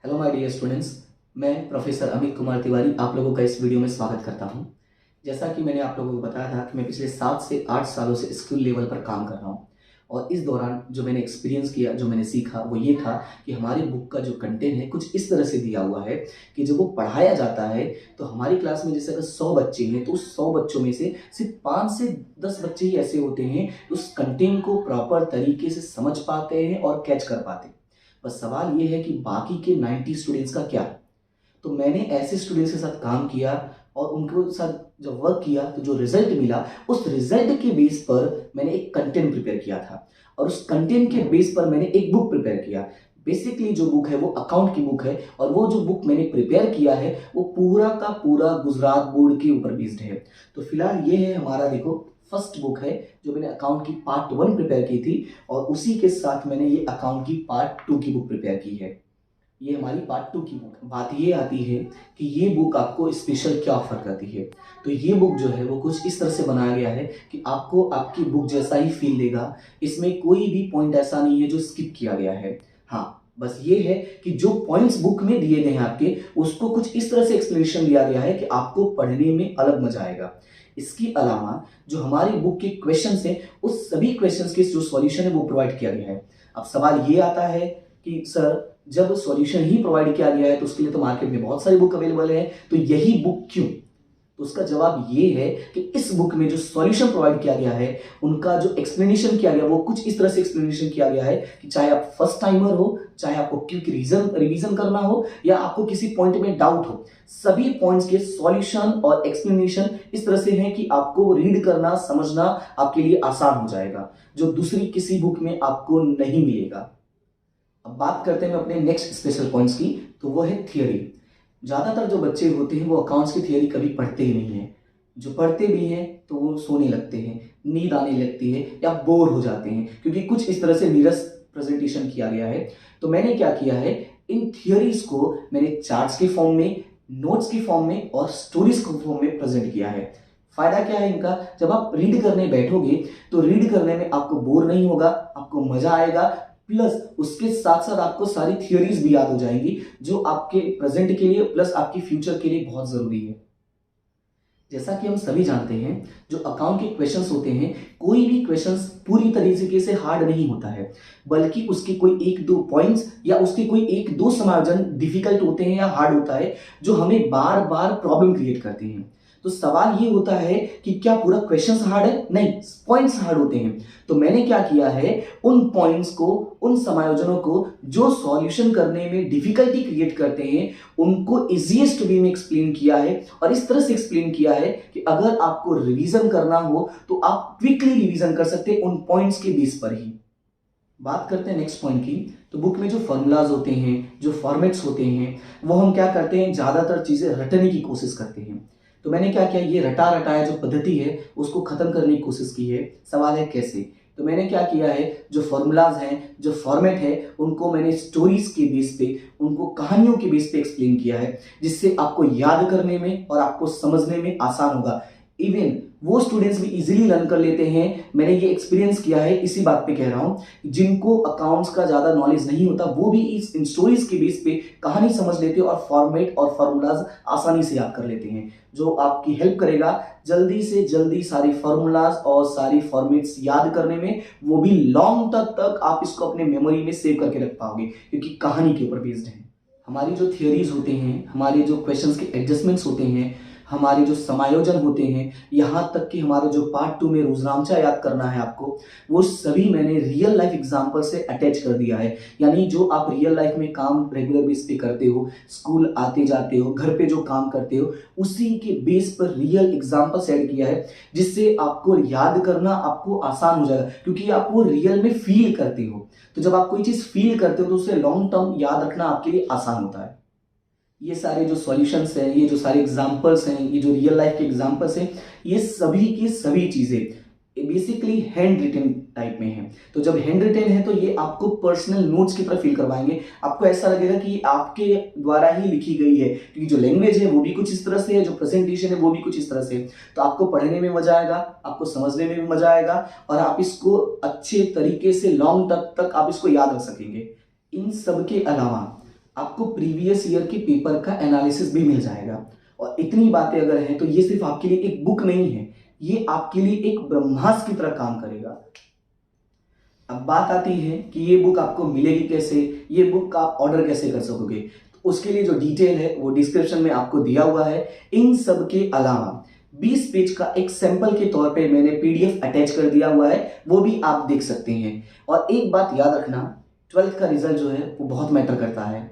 Hello my dear students, मैं professor Amit Kumar Tiwari आप लोगों का इस वीडियो में स्वागत करता हूं। जैसा कि मैंने आप लोगों को बताया था कि मैं पिछले 7 से 8 सालों से स्कूल लेवल पर काम कर रहा हूं और इस दौरान जो मैंने एक्सपीरियंस किया, जो मैंने सीखा वो ये था कि हमारी बुक का जो कंटेंट है कुछ इस तरह से दिया हुआ है कि जब वो पढ़ाया जाता है तो हमारी क्लास में जैसे अगर 100 बच्चे हैं तो उस 100 बच्चों में से सिर्फ 5 से 10 बच्चे ही ऐसे होते हैं उस कंटेंट को प्रॉपर तरीके से समझ पाते हैं और कैच कर पाते हैं। बस सवाल ये है कि बाकी के 90 स्टूडेंट्स का क्या। तो मैंने ऐसे स्टूडेंट्स के साथ काम किया और उनके साथ जब वर्क किया तो जो रिजल्ट मिला उस रिजल्ट के बेस पर मैंने एक कंटेंट प्रिपेयर किया था और उस कंटेंट के बेस पर मैंने एक बुक प्रिपेयर किया। बेसिकली जो बुक है वो अकाउंट की बुक है और वो जो बुक मैंने प्रिपेयर किया है वो पूरा का पूरा गुजरात बोर्ड के ऊपर बेस्ड है। तो फिलहाल ये है हमारा, देखो, फर्स्ट बुक है जो मैंने अकाउंट की पार्ट 1 प्रिपेयर की थी और उसी के साथ मैंने ये अकाउंट की पार्ट 2 की बुक प्रिपेयर की है। ये हमारी पार्ट 2 की बुक। बात ये आती है कि ये बुक आपको स्पेशल क्या ऑफर करती है। तो ये बुक जो है वो कुछ इस तरह से बनाया गया है कि आपको आपकी बुक जैसा ही फील देगा। इसमें कोई भी पॉइंट ऐसा नहीं है जो स्किप किया गया है। हाँ, बस ये है कि जो पॉइंट्स बुक में दिए गए हैं आपके, उसको कुछ इस तरह से एक्सप्लेनेशन दिया गया है कि आपको पढ़ने में अलग मजा आएगा। इसके अलावा जो हमारी बुक के क्वेश्चंस हैं उस सभी क्वेश्चंस के जो सॉल्यूशन है वो प्रोवाइड किया गया है। अब सवाल ये आता है कि सर, जब सॉल्यूशन ही प्रोवाइड किया गया है तो उसके लिए तो मार्केट में बहुत सारी बुक अवेलेबल है, तो यही बुक क्यों? तो उसका जवाब ये है कि इस बुक में जो सॉल्यूशन प्रोवाइड किया गया है, उनका जो एक्सप्लेनेशन किया गया वो कुछ इस तरह से एक्सप्लेनेशन किया गया है कि चाहे आप फर्स्ट टाइमर हो, चाहे आपको क्विक रिवीजन करना हो या आपको किसी पॉइंट में डाउट हो, सभी पॉइंट्स के सॉल्यूशन और एक्सप्लेनेशन इस तरह से हैं कि आपको रीड करना, समझना आपके लिए आसान हो जाएगा, जो दूसरी किसी बुक में आपको नहीं मिलेगा। अब बात करते हैं अपने नेक्स्ट स्पेशल पॉइंट्स की, तो वो है थियोरी। ज़्यादातर जो बच्चे होते हैं वो अकाउंट्स की थियोरी कभी पढ़ते ही नहीं हैं। जो पढ़ते भी हैं तो वो सोने लगते हैं, नींद आने लगती है या बोर हो जाते हैं क्योंकि कुछ इस तरह से नीरस प्रेजेंटेशन किया गया है। तो मैंने क्या किया है, इन थियोरीज को मैंने चार्ट्स के फॉर्म में, नोट्स के फॉर्म में और स्टोरीज के फॉर्म में प्रेजेंट किया है। फायदा क्या है इनका, जब आप रीड करने बैठोगे तो रीड करने में आपको बोर नहीं होगा, आपको मजा आएगा, प्लस उसके साथ साथ आपको सारी थियोरीज भी याद हो जाएंगी जो आपके प्रेजेंट के लिए प्लस आपके फ्यूचर के लिए बहुत जरूरी है। जैसा कि हम सभी जानते हैं, जो अकाउंट के क्वेश्चंस होते हैं, कोई भी क्वेश्चंस पूरी तरीके से हार्ड नहीं होता है, बल्कि उसके कोई एक दो पॉइंट्स या उसके कोई एक दो समायोजन डिफिकल्ट होते हैं या हार्ड होता है जो हमें बार बार प्रॉब्लम क्रिएट करते हैं। तो सवाल ये होता है कि क्या पूरा क्वेश्चंस हार्ड है? नहीं, पॉइंट्स हार्ड होते हैं। तो मैंने क्या किया है, उन पॉइंट्स को, उन समायोजनों को जो सॉल्यूशन करने में डिफिकल्टी क्रिएट करते हैं, उनको इजीएस्ट वे में एक्सप्लेन किया है और इस तरह से एक्सप्लेन किया है कि अगर आपको रिवीजन करना हो तो आप क्विकली रिवीजन कर सकते हैं उन पॉइंट्स के बेस पर ही। बात करते हैं नेक्स्ट पॉइंट की। तो बुक में जो फॉर्मूलाज होते हैं, जो फॉर्मेट्स होते हैं, वो हम क्या करते हैं, ज्यादातर चीजें रटने की कोशिश करते हैं। तो मैंने क्या किया, ये रटा रटाया जो पद्धति है उसको खत्म करने की कोशिश की है। सवाल है कैसे? तो मैंने क्या किया है, जो फॉर्मूलाज हैं, जो फॉर्मेट है, उनको मैंने स्टोरीज के बेस पे, उनको कहानियों के बेस पे एक्सप्लेन किया है, जिससे आपको याद करने में और आपको समझने में आसान होगा। इवन वो स्टूडेंट्स भी इजीली लर्न कर लेते हैं। मैंने ये एक्सपीरियंस किया है, इसी बात पे कह रहा हूं, जिनको अकाउंट्स का ज्यादा नॉलेज नहीं होता वो भी इस इन स्टोरीज के बेस पे कहानी समझ लेते हैं और फॉर्मेट और फॉर्मूलाज आसानी से याद कर लेते हैं, जो आपकी हेल्प करेगा जल्दी से जल्दी सारी फॉर्मूलाज और सारी फॉर्मेट्स याद करने में। वो भी लॉन्ग तक आप इसको अपने मेमोरी में सेव करके रख पाओगे क्योंकि कहानी के ऊपर बेस्ड है। हमारी जो थियोरीज होते हैं, हमारे जो क्वेश्चंस के एडजस्टमेंट्स होते हैं, हमारे जो समायोजन होते हैं, यहाँ तक कि हमारा जो पार्ट 2 में रुद्रांचा याद करना है आपको, वो सभी मैंने रियल लाइफ एग्जांपल से अटैच कर दिया है। यानी जो आप रियल लाइफ में काम रेगुलर बेस पे करते हो, स्कूल आते जाते हो, घर पे जो काम करते हो, उसी के बेस पर रियल एग्जांपल ऐड किया है, जिससे आपको याद करना आपको आसान हो जाएगा क्योंकि आप वो रियल में फील करते हो। तो जब आप कोई चीज फील करते हो तो उसे लॉन्ग टर्म याद रखना आपके लिए आसान होता है। ये सारे जो सॉल्यूशंस हैं, ये जो सारे एग्जांपल्स हैं, ये जो रियल लाइफ के एग्जांपल्स हैं, ये सभी की सभी चीजें बेसिकली हैंड रिटन टाइप में है। तो जब हैंड रिटन है तो ये आपको पर्सनल नोट्स की तरह फील करवाएंगे। आपको ऐसा लगेगा कि आपके द्वारा ही लिखी गई है क्योंकि जो लैंग्वेज है वो भी कुछ इस तरह से है, जो प्रेजेंटेशन है वो भी कुछ इस तरह से है। तो आपको पढ़ने में मजा आएगा, आपको समझने में भी मजा आएगा और आप इसको अच्छे तरीके से लॉन्ग तक आप इसको याद रख सकेंगे। इन सब के अलावा आपको प्रीवियस ईयर के पेपर का एनालिसिस भी मिल जाएगा। और इतनी बातें अगर हैं तो ये सिर्फ आपके लिए एक बुक नहीं है, ये आपके लिए एक ब्रह्मास्त्र की तरह काम करेगा। अब बात आती है कि ये बुक आपको मिलेगी कैसे, ये बुक का आप ऑर्डर कैसे कर सकोगे। तो उसके लिए जो डिटेल है वो डिस्क्रिप्शन में आपको दिया हुआ है। इन सब के अलावा 20 पेज का एक सैंपल के तौर पे मैंने पीडीएफ अटैच कर दिया हुआ है, वो भी आप देख सकते हैं। और एक बात याद रखना, 12th का रिजल्ट जो है वो बहुत मैटर करता है।